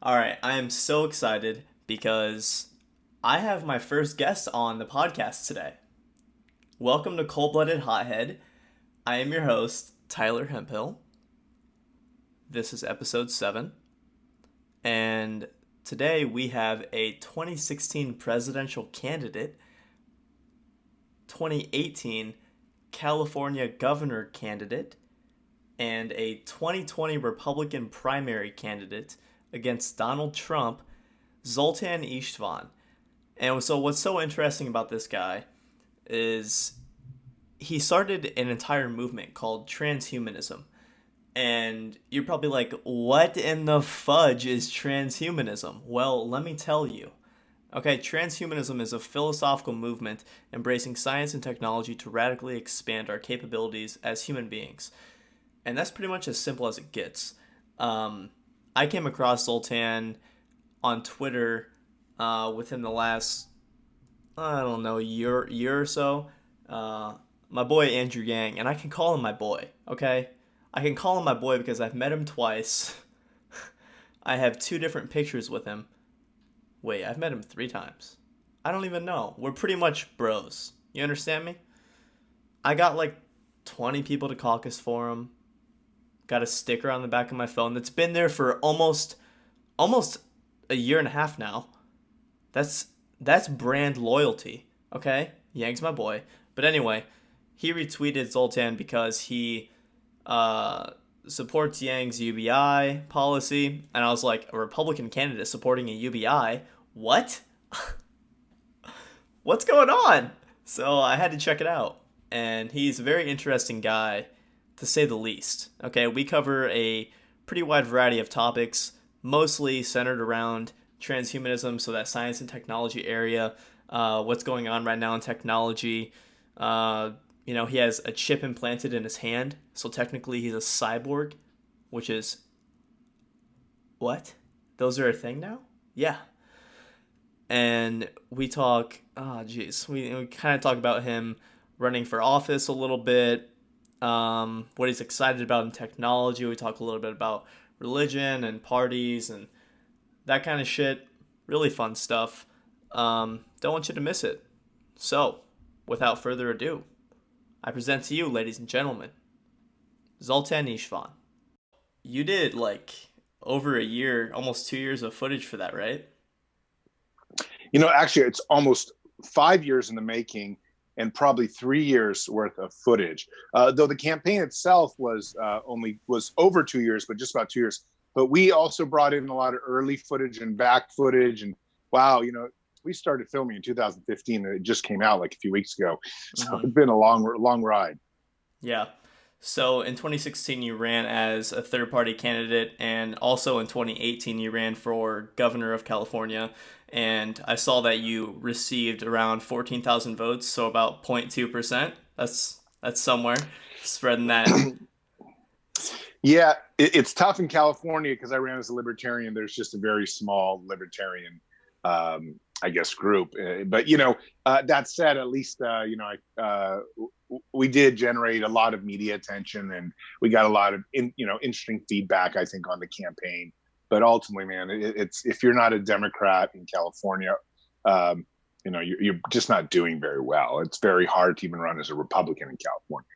All right, I am so excited because I have my first guest on the podcast today. Welcome to Cold Blooded Hothead. I am your host, Tyler Hemphill. This is episode 7. And today we have a 2016 presidential candidate, 2018 California governor candidate, and a 2020 Republican primary candidate against Donald Trump, Zoltan Istvan. And so what's so interesting about this guy is he started an entire movement called Transhumanism. And you're probably like, what in the fudge is transhumanism? Well, let me tell you. Okay, transhumanism is a philosophical movement embracing science and technology to radically expand our capabilities as human beings. And that's pretty much as simple as it gets. I came across Zoltan on Twitter within the last, I don't know, year or so. My boy Andrew Yang, and I can call him my boy, okay? I can call him my boy because I've met him twice. I have 2 different pictures with him. Wait, I've met him 3 times. I don't even know. We're pretty much bros. You understand me? I got like 20 people to caucus for him. Got a sticker on the back of my phone that's been there for almost a year and a half now. That's brand loyalty, okay? Yang's my boy. But anyway, he retweeted Zoltan because he supports Yang's UBI policy, and I was like, a Republican candidate supporting a UBI? What? What's going on? So I had to check it out, and he's a very interesting guy, to say the least. Okay, we cover a pretty wide variety of topics, mostly centered around transhumanism, so that science and technology area, what's going on right now in technology. He has a chip implanted in his hand, so technically he's a cyborg, which is... What? Those are a thing now? Yeah. And we talk... Oh, jeez. We kind of talk about him running for office a little bit, what he's excited about in technology. We talk a little bit about religion and parties and that kind of shit. Really fun stuff. Don't want you to miss it. So, without further ado, I present to you, ladies and gentlemen, Zoltan Istvan. You did like over a year, almost 2 years of footage for that, right? Actually, it's almost 5 years in the making and probably 3 years worth of footage. Though the campaign itself was over 2 years, but just about 2 years. But we also brought in a lot of early footage and back footage. And wow, we started filming in 2015 and it just came out like a few weeks ago. So Mm-hmm. it's been a long ride. Yeah. So in 2016, you ran as a third-party candidate, and also in 2018, you ran for governor of California. And I saw that you received around 14,000 votes, so about 0.2%. That's somewhere spreading that. Yeah, it's tough in California because I ran as a libertarian. There's just a very small libertarian, I guess, group. But that said, at least we did generate a lot of media attention, and we got a lot of interesting feedback, I think, on the campaign. But ultimately, man, it's if you're not a Democrat in California, you're just not doing very well. It's very hard to even run as a Republican in California.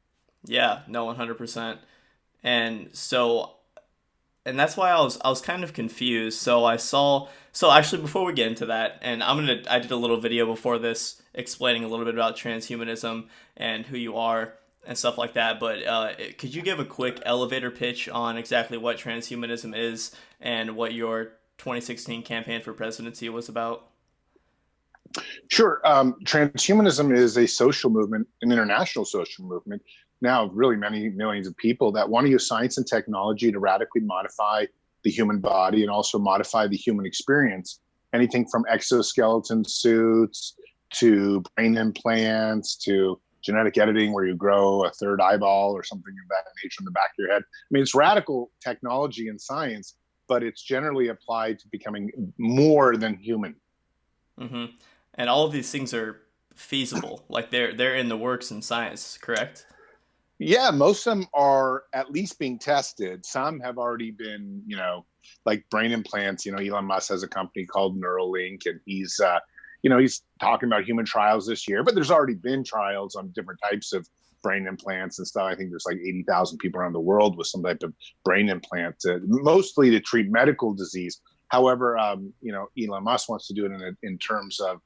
Yeah, no, 100%. And so, and that's why I was kind of confused. So actually before we get into that, and I did a little video before this explaining a little bit about transhumanism and who you are and stuff like that. But could you give a quick elevator pitch on exactly what transhumanism is and what your 2016 campaign for presidency was about? Sure. Transhumanism is a social movement, an international social movement, now really many millions of people that want to use science and technology to radically modify the human body and also modify the human experience. Anything from exoskeleton suits to brain implants to genetic editing where you grow a third eyeball or something of that nature in the back of your head. I mean, it's radical technology and science, but it's generally applied to becoming more than human. Mm-hmm. And all of these things are feasible, like they're in the works in science, correct? Yeah, most of them are at least being tested. Some have already been, like brain implants. Elon Musk has a company called Neuralink, and he's talking about human trials this year. But there's already been trials on different types of brain implants and stuff. I think there's like 80,000 people around the world with some type of brain implant, mostly to treat medical disease. However, Elon Musk wants to do it in terms of,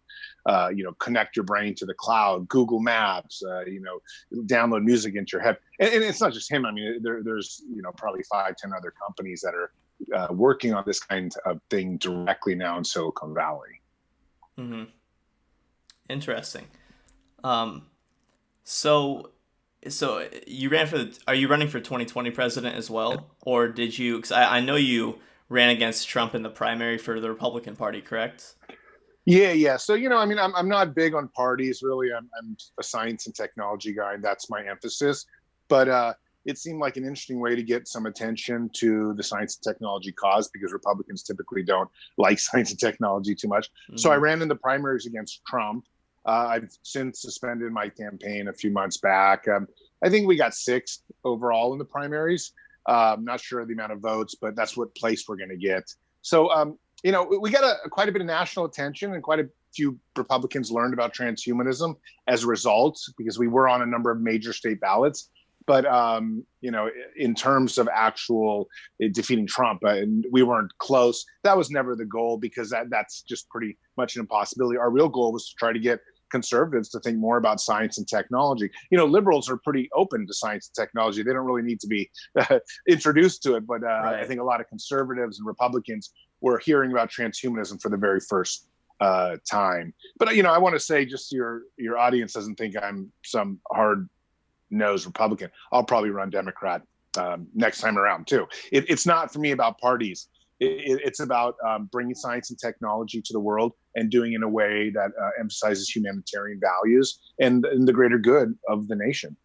connect your brain to the cloud, Google Maps, download music into your head. And it's not just him. I mean, there's, probably 5, 10 other companies that are working on this kind of thing directly now in Silicon Valley. Hmm. Interesting. Um, so you ran for are you running for 2020 president as well, or did you? Because I know you ran against Trump in the primary for the Republican Party, correct? Yeah, yeah. So, I mean, I'm not big on parties, really. I'm a science and technology guy, and that's my emphasis. But it seemed like an interesting way to get some attention to the science and technology cause because Republicans typically don't like science and technology too much. So I Hmm. ran in the primaries against Trump. I've since suspended my campaign a few months back. I think we got sixth overall in the primaries. I'm not sure of the amount of votes, but that's what place we're going to get. So, we got quite a bit of national attention, and quite a few Republicans learned about transhumanism as a result because we were on a number of major state ballots. But in terms of actual defeating Trump, and we weren't close. That was never the goal because that's just pretty much an impossibility. Our real goal was to try to get conservatives to think more about science and technology. Liberals are pretty open to science and technology. They don't really need to be introduced to it. But I Right. think a lot of conservatives and Republicans were hearing about transhumanism for the very first time. But I want to say, just so your audience doesn't think I'm some hard nosed Republican. I'll probably run Democrat next time around too. It's not for me about parties. It's about bringing science and technology to the world and doing it in a way that emphasizes humanitarian values and the greater good of the nation.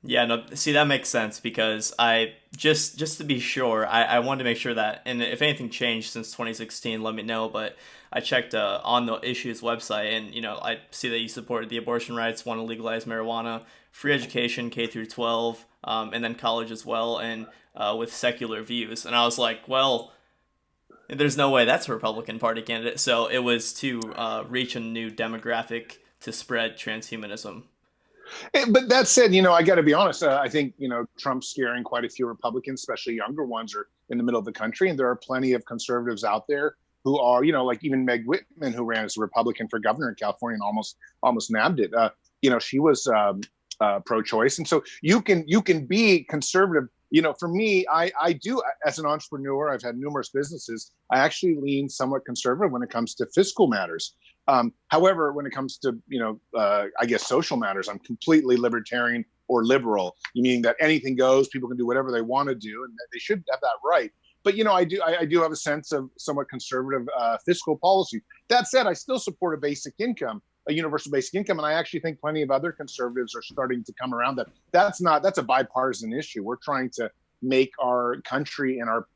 Yeah, no, see that makes sense because I just to be sure, I wanted to make sure that, and if anything changed since 2016, let me know. But I checked on the issues website, and I see that you supported the abortion rights, want to legalize marijuana, free education K through 12, and then college as well, and with secular views. And I was like, well, there's no way that's a Republican Party candidate. So it was to reach a new demographic to spread transhumanism. But that said, I got to be honest. I think Trump's scaring quite a few Republicans, especially younger ones, are in the middle of the country, and there are plenty of conservatives out there who are, like even Meg Whitman, who ran as a Republican for governor in California and almost nabbed it. She was pro-choice, and so you can be conservative. For me, I do, as an entrepreneur, I've had numerous businesses. I actually lean somewhat conservative when it comes to fiscal matters. However, when it comes to I guess social matters, I'm completely libertarian or liberal, meaning that anything goes. People can do whatever they want to do, and they should have that right. But I do have a sense of somewhat conservative fiscal policy. That said, I still support a universal basic income, and I actually think plenty of other conservatives are starting to come around that. That's a bipartisan issue. We're trying to make our country and our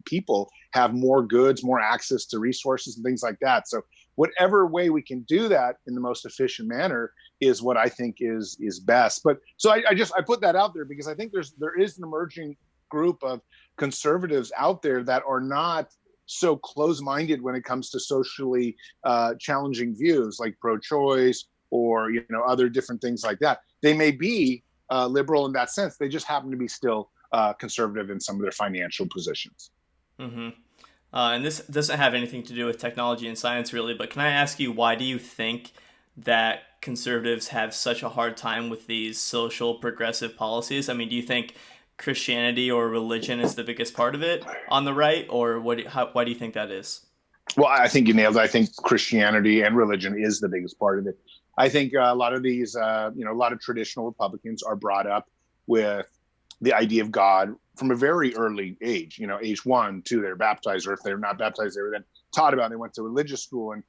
people have more goods, more access to resources and things like that. So whatever way we can do that in the most efficient manner is what I think is best. But so I put that out there because I think there is an emerging group of conservatives out there that are not so close-minded when it comes to socially challenging views like pro-choice or other different things like that. They may be liberal in that sense. They just happen to be still conservative in some of their financial positions. Hmm. And this doesn't have anything to do with technology and science, really, but can I ask you, why do you think that conservatives have such a hard time with these social progressive policies? I mean, do you think Christianity or religion is the biggest part of it on the right, or why do you think that is? Well, I think you nailed it. I think Christianity and religion is the biggest part of it. I think a lot of these, a lot of traditional Republicans are brought up with the idea of God from a very early age. Age 1, 2, they're baptized, or if they're not baptized, they were then taught about. It. They went to religious school, and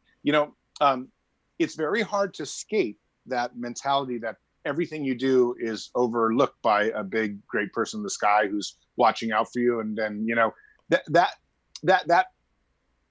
it's very hard to escape that mentality that everything you do is overlooked by a big, great person in the sky who's watching out for you, and then that that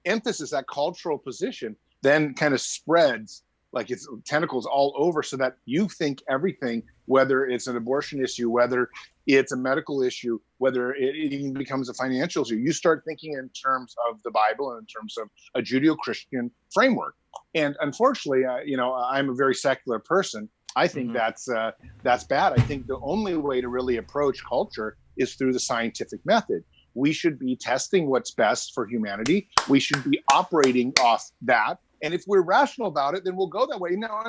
emphasis, that cultural position, then kind of spreads like it's tentacles all over, so that you think everything, whether it's an abortion issue, whether it's a medical issue, whether it even becomes a financial issue, you start thinking in terms of the Bible and in terms of a Judeo-Christian framework. And unfortunately, I'm a very secular person. I think Mm-hmm. that's bad. I think the only way to really approach culture is through the scientific method. We should be testing what's best for humanity. We should be operating off that. And if we're rational about it, then we'll go that way. Now,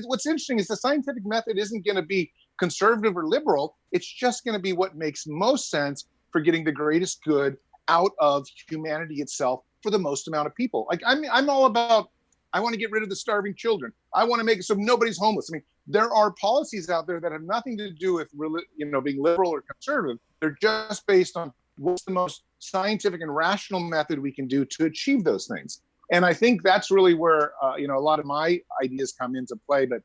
what's interesting is the scientific method isn't going to be conservative or liberal. It's just going to be what makes most sense for getting the greatest good out of humanity itself for the most amount of people. Like I'm all about, I want to get rid of the starving children. I want to make it so nobody's homeless. I mean, there are policies out there that have nothing to do with being liberal or conservative. They're just based on what's the most scientific and rational method we can do to achieve those things. And I think that's really where a lot of my ideas come into play. But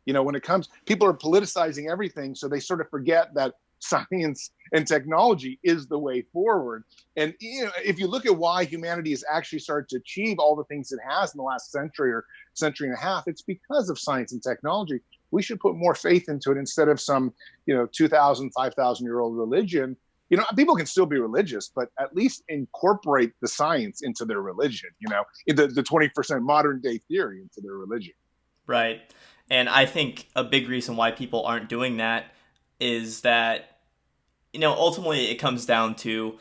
when it comes, people are politicizing everything, so they sort of forget that science and technology is the way forward. And if you look at why humanity has actually started to achieve all the things it has in the last century or century and a half, it's because of science and technology. We should put more faith into it instead of some 2,000, 5,000-year-old religion. People can still be religious, but at least incorporate the science into their religion, in the 21st modern day theory into their religion. Right. And I think a big reason why people aren't doing that is that, ultimately it comes down to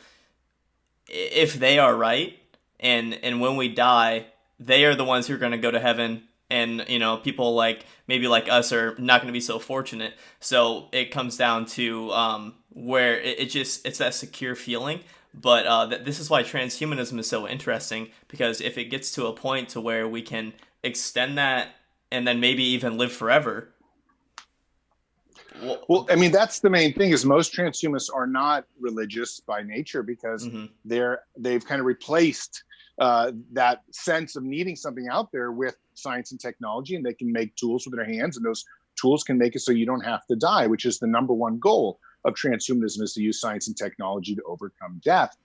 if they are right, and when we die, they are the ones who are going to go to heaven, and people like maybe like us are not going to be so fortunate. So it comes down to where it's that secure feeling. But this is why transhumanism is so interesting, because if it gets to a point to where we can extend that and then maybe even live forever. Well, I mean, that's the main thing, is most transhumanists are not religious by nature, because Mm-hmm. they've kind of replaced that sense of needing something out there with science and technology, and they can make tools with their hands, and those tools can make it so you don't have to die, which is the number one goal of transhumanism, is to use science and technology to overcome death.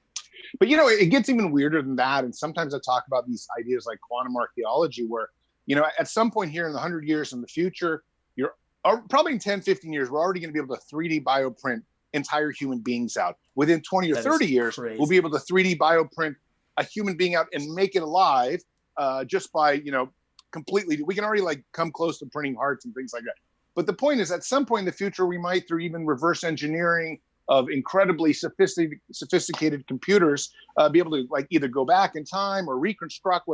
But it gets even weirder than that. And sometimes I talk about these ideas like quantum archaeology, where at some point here in the 100 years in the future, you're probably in 10, 15 years, we're already going to be able to 3D bioprint entire human beings out. Within 20 or That 30 is years, we'll be crazy. able to 3D bioprint a human being out and make it alive, just by, completely. We can already come close to printing hearts and things like that. But the point is, at some point in the future, we might, through even reverse engineering of incredibly sophisticated computers, be able to either go back in time or reconstruct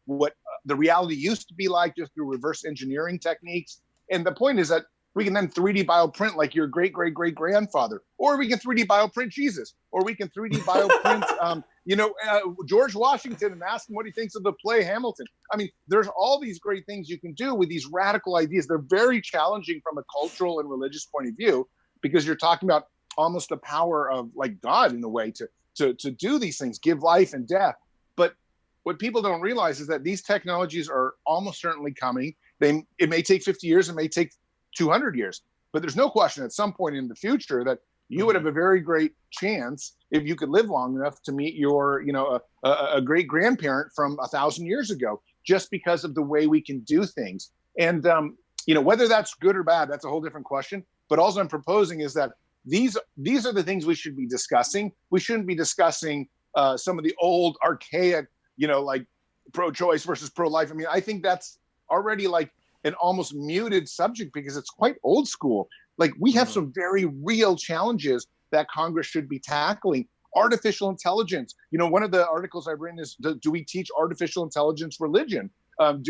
what the reality used to be like, just through reverse engineering techniques. And the point is that we can then 3D bioprint like your great great great grandfather, or we can 3D bioprint Jesus, or we can 3D bioprint George Washington, and ask him what he thinks of the play Hamilton. I mean, there's all these great things you can do with these radical ideas. They're very challenging from a cultural and religious point of view, because you're talking about almost the power of God in a way to do these things, give life and death. But what people don't realize is that these technologies are almost certainly coming. It may take 50 years, it may take 200 years, but there's no question at some point in the future that you would have a very great chance, if you could live long enough, to meet your, a great grandparent from 1,000 years ago, just because of the way we can do things. And, whether that's good or bad, that's a whole different question. But all I'm proposing is that these are the things we should be discussing. We shouldn't be discussing some of the old archaic, pro-choice versus pro-life. I mean, I think that's already an almost muted subject, because it's quite old school. We have some very real challenges that Congress should be tackling. Artificial intelligence. One of the articles I've written is, do we teach artificial intelligence religion? And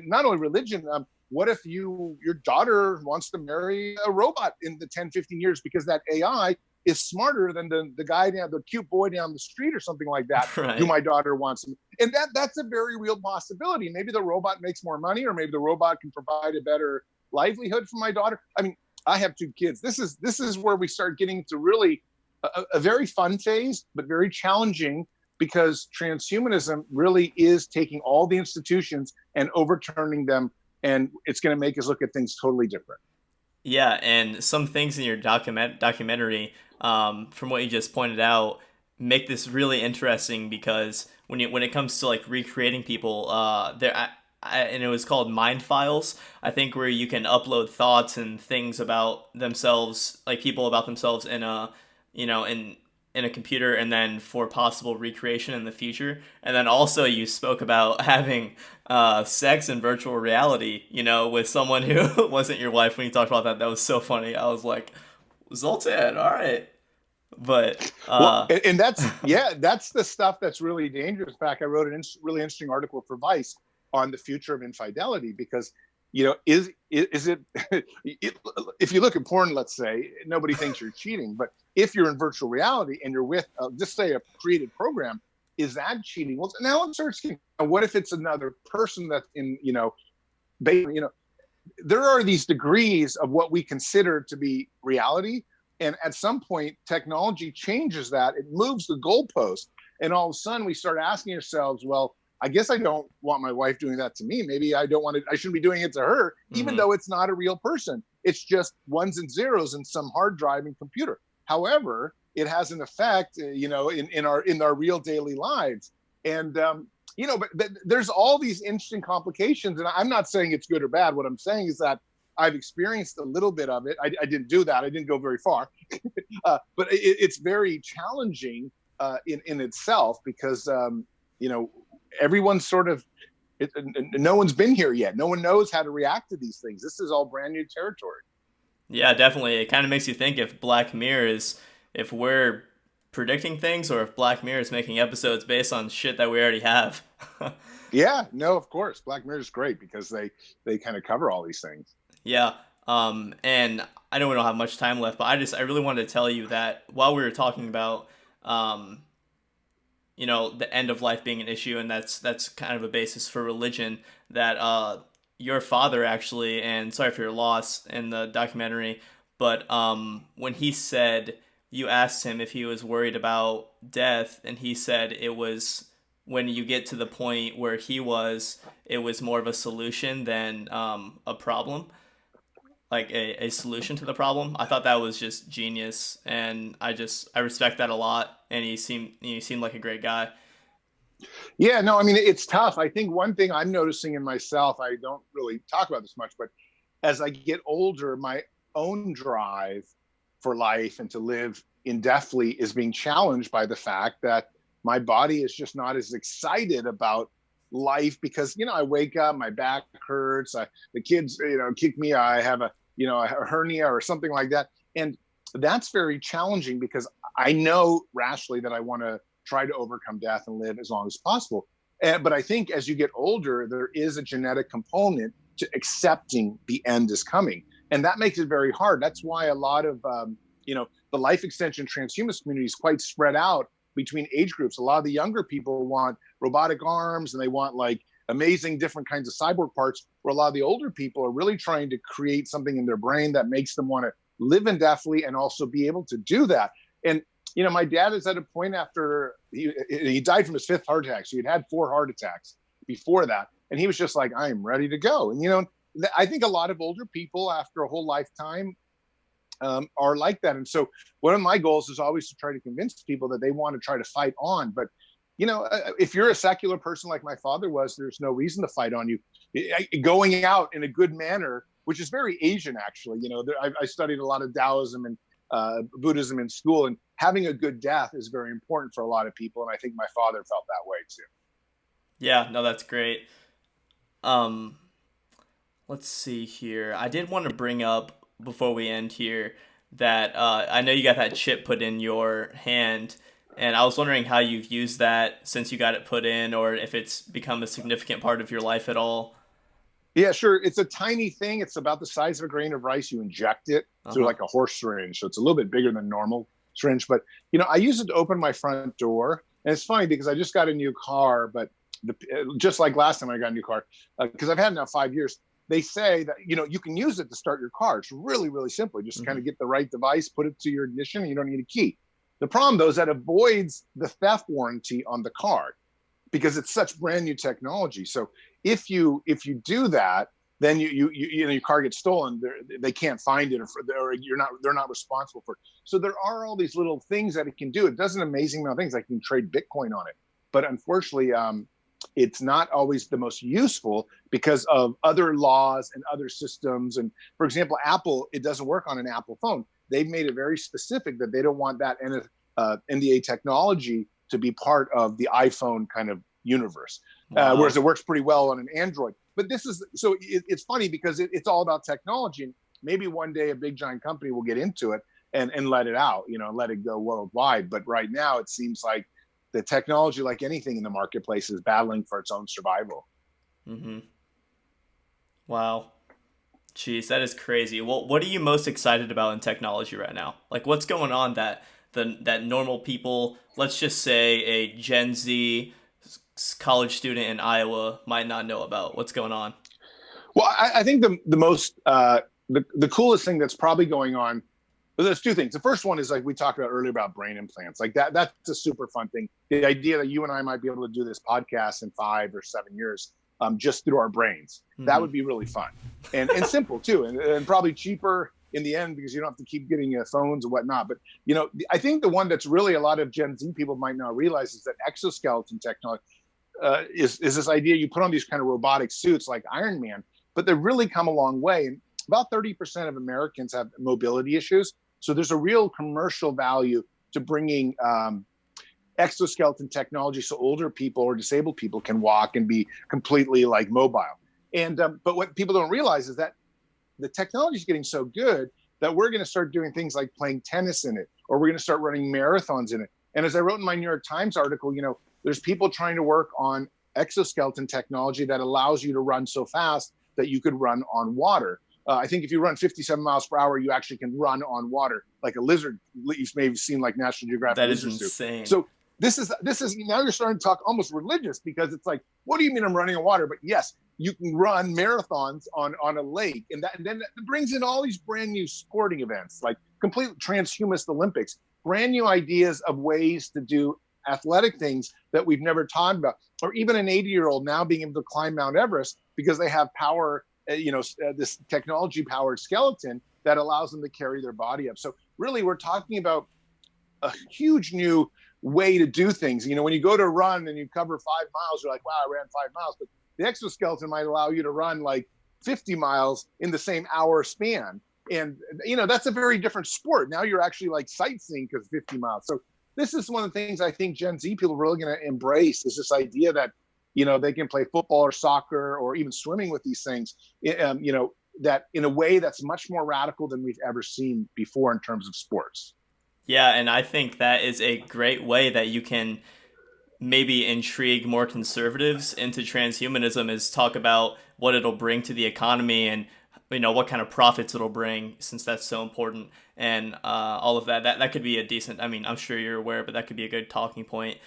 not only religion, what if your daughter wants to marry a robot in the 10, 15 years, because that AI is smarter than the guy down, the cute boy down the street or something like that, who Right. my daughter wants. And that's a very real possibility. Maybe the robot makes more money, or maybe the robot can provide a better livelihood for my daughter. I mean, I have 2 kids. This is where we start getting to really a very fun phase, but very challenging, because transhumanism really is taking all the institutions and overturning them, and it's going to make us look at things totally different. Yeah, and some things in your documentary, from what you just pointed out, make this really interesting, because when it comes to recreating people, there and it was called Mind Files. I think where you can upload thoughts and things about themselves, like people about themselves in a, in a computer, and then for possible recreation in the future. And then also you spoke about having sex in virtual reality, with someone who wasn't your wife. When you talked about that, that was so funny. I was like, Zoltan, all right. But Well, and that's that's the stuff that's really dangerous. In fact, I wrote a really interesting article for Vice on the future of infidelity because is it if you look at porn, let's say, nobody thinks you're cheating, but if you're in virtual reality and you're with just say a created program, is that cheating? Well, now it starts getting, what if it's another person that's in there are these degrees of what we consider to be reality. And at some point, technology changes that. It moves the goalpost. And all of a sudden, we start asking ourselves, well, I guess I don't want my wife doing that to me. Maybe I don't want to, I shouldn't be doing it to her, even though it's not a real person. It's just ones and zeros in some hard drive and computer. However, it has an effect, in our real daily lives. And, but there's all these interesting complications. And I'm not saying it's good or bad. What I'm saying is that I've experienced a little bit of it. I didn't do that. I didn't go very far, but it's very challenging in itself because everyone's sort of no one's been here yet. No one knows how to react to these things. This is all brand new territory. Yeah, definitely. It kind of makes you think if we're predicting things, or if Black Mirror is making episodes based on shit that we already have. Yeah, no, of course. Black Mirror is great because they kind of cover all these things. Yeah. And I know we don't have much time left, but I really wanted to tell you that while we were talking about, the end of life being an issue, and that's kind of a basis for religion, that your father actually, and sorry for your loss in the documentary, but when he said, you asked him if he was worried about death, and he said it was, when you get to the point where he was, it was more of a solution than a problem, like a solution to the problem. I thought that was just genius, and I respect that a lot. And he seemed like a great guy. Yeah, no, I mean, it's tough. I think one thing I'm noticing in myself, I don't really talk about this much, but as I get older, my own drive for life and to live indefinitely is being challenged by the fact that my body is just not as excited about life because, I wake up, my back hurts, the kids, kick me, I have a hernia or something like that. And that's very challenging because I know rationally that I want to try to overcome death and live as long as possible. But I think as you get older, there is a genetic component to accepting the end is coming. And that makes it very hard. That's why a lot of, the life extension transhumanist community is quite spread out between age groups. A lot of the younger people want robotic arms and they want like amazing different kinds of cyborg parts, where a lot of the older people are really trying to create something in their brain that makes them want to live indefinitely and also be able to do that. And my dad is at a point after he died from his fifth heart attack. So he'd had 4 heart attacks before that. And he was just like, I am ready to go. And, I think a lot of older people after a whole lifetime are like that. And so one of my goals is always to try to convince people that they want to try to fight on. But, if you're a secular person like my father was, there's no reason to fight on you. Going out in a good manner, which is very Asian, actually. I studied a lot of Taoism and Buddhism in school, and having a good death is very important for a lot of people. And I think my father felt that way too. Yeah, no, that's great. Let's see here. I did want to bring up before we end here that I know you got that chip put in your hand, and I was wondering how you've used that since you got it put in, or if it's become a significant part of your life at all. Yeah, sure. It's a tiny thing. It's about the size of a grain of rice. You inject it through like a horse syringe. So it's a little bit bigger than normal syringe. But, I use it to open my front door. And it's funny because I just got a new car, but just like last time I got a new car, because I've had it now 5 years, they say that, you can use it to start your car. It's really, really simple. You just kind of get the right device, put it to your ignition, and you don't need a key. The problem, though, is that avoids the theft warranty on the car because it's such brand new technology. So if you do that, then your car gets stolen. They can't find it, or they're not responsible for it. So there are all these little things that it can do. It does an amazing amount of things. I can trade Bitcoin on it, but unfortunately, it's not always the most useful because of other laws and other systems. And for example, Apple, it doesn't work on an Apple phone. They've made it very specific that they don't want that NDA technology to be part of the iPhone kind of universe, whereas Wow. it works pretty well on an Android. But this is so it's funny because it's all about technology. And maybe one day a big giant company will get into it and let it out, let it go worldwide. But right now, it seems like the technology, like anything in the marketplace, is battling for its own survival. Mm-hmm. Wow. Jeez, that is crazy. Well, what are you most excited about in technology right now? Like, what's going on that normal people, let's just say a Gen Z college student in Iowa, might not know about? What's going on? Well, I think the most the coolest thing that's probably going on. Well, there's two things. The first one is like we talked about earlier about brain implants. Like that's a super fun thing. The idea that you and I might be able to do this podcast in 5 or 7 years just through our brains. That Mm-hmm. would be really fun and simple too, and probably cheaper in the end because you don't have to keep getting phones and whatnot. But I think the one that's really a lot of Gen Z people might not realize is that exoskeleton technology is this idea you put on these kind of robotic suits like Iron Man, but they've really come a long way. And about 30% of Americans have mobility issues. So there's a real commercial value to bringing exoskeleton technology so older people or disabled people can walk and be completely like mobile. And but what people don't realize is that the technology is getting so good that we're going to start doing things like playing tennis in it, or we're going to start running marathons in it. And as I wrote in my New York Times article, there's people trying to work on exoskeleton technology that allows you to run so fast that you could run on water. I think if you run 57 miles per hour, you actually can run on water like a lizard. You've maybe seen like National Geographic That is lizards do. insane. So this is now you're starting to talk almost religious because it's like, what do you mean I'm running on water? But yes, you can run marathons on a lake, and then it brings in all these brand new sporting events like complete transhumanist Olympics, brand new ideas of ways to do athletic things that we've never talked about, or even an 80-year-old now being able to climb Mount Everest because they have power, this technology powered skeleton that allows them to carry their body up. So really, we're talking about a huge new way to do things. When you go to run and you cover 5 miles, you're like, wow, I ran 5 miles. But the exoskeleton might allow you to run like 50 miles in the same hour span. And, that's a very different sport. Now you're actually like sightseeing because 50 miles. So this is one of the things I think Gen Z people are really going to embrace is this idea that, they can play football or soccer or even swimming with these things, that in a way that's much more radical than we've ever seen before in terms of sports. Yeah, and I think that is a great way that you can maybe intrigue more conservatives into transhumanism is talk about what it'll bring to the economy and what kind of profits it'll bring since that's so important and all of that could be a decent, I mean, I'm sure you're aware, but that could be a good talking point.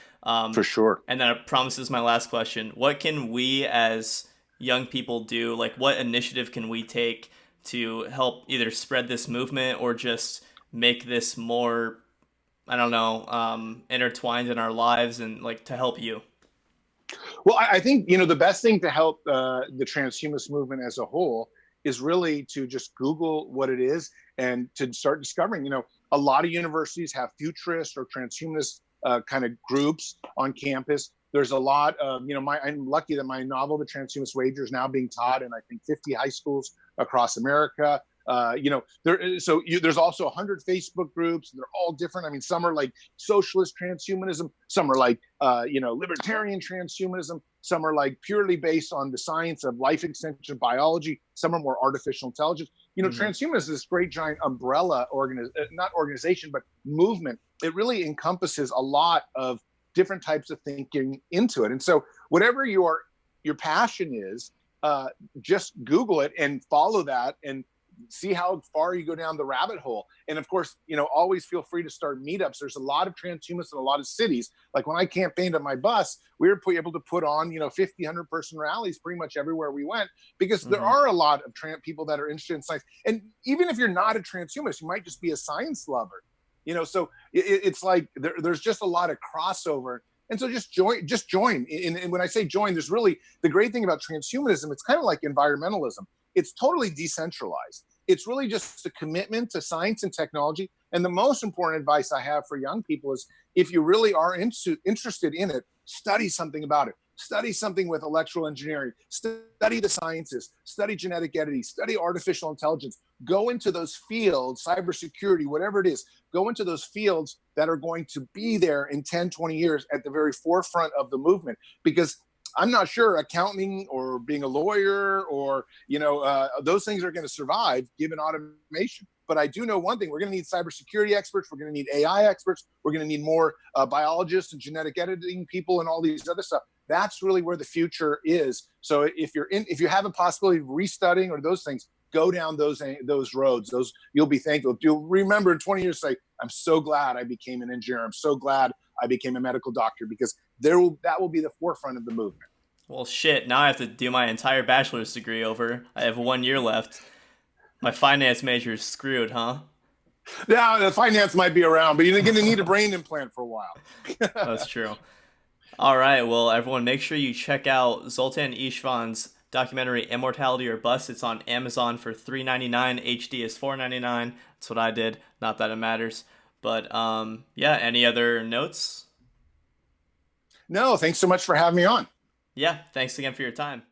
For sure. And then I promise this is my last question. What can we as young people do, like what initiative can we take to help either spread this movement or just make this more, I don't know, intertwined in our lives and like to help you? Well, I think the best thing to help the transhumanist movement as a whole is really to just Google what it is and to start discovering. A lot of universities have futurist or transhumanist kind of groups on campus. There's a lot of, I'm lucky that my novel, The Transhumanist Wager, is now being taught in, I think, 50 high schools across America. There's also 100 Facebook groups. They're all different. I mean, some are like socialist transhumanism. Some are like, libertarian transhumanism. Some are like purely based on the science of life extension biology. Some are more artificial intelligence. Mm-hmm. Transhumanism is this great giant umbrella not organization, but movement. It really encompasses a lot of different types of thinking into it. And so whatever your passion is, just Google it and follow that and see how far you go down the rabbit hole. And of course, always feel free to start meetups. There's a lot of transhumanists in a lot of cities. Like when I campaigned on my bus, we were able to put on, 50, 100 person rallies pretty much everywhere we went, because there Mm-hmm. are a lot of people that are interested in science. And even if you're not a transhumanist, you might just be a science lover, so it's like there's just a lot of crossover. And so just join. And when I say join, there's really the great thing about transhumanism. It's kind of like environmentalism. It's totally decentralized. It's really just a commitment to science and technology. And the most important advice I have for young people is if you really are interested in it, study something about it. study something with electrical engineering, study the sciences, study genetic editing, study artificial intelligence, go into those fields, cybersecurity, whatever it is, go into those fields that are going to be there in 10, 20 years at the very forefront of the movement. Because I'm not sure accounting or being a lawyer or, those things are going to survive given automation. But I do know one thing: we're going to need cybersecurity experts. We're going to need AI experts. We're going to need more biologists and genetic editing people and all these other stuff. That's really where the future is. So if you have a possibility of restudying or those things, go down those roads. Those, you'll be thankful. You'll remember in 20 years, say, I'm so glad I became an engineer. I'm so glad I became a medical doctor, because that will be the forefront of the movement. Well, shit, now I have to do my entire bachelor's degree over. I have 1 year left. My finance major is screwed, huh? Now, the finance might be around, but you're going to need a brain implant for a while. That's true. All right, well, everyone, make sure you check out Zoltan Istvan's documentary Immortality or Bust. It's on Amazon for $3.99. HD is $4.99. That's what I did. Not that it matters. But yeah, any other notes? No, thanks so much for having me on. Yeah, thanks again for your time.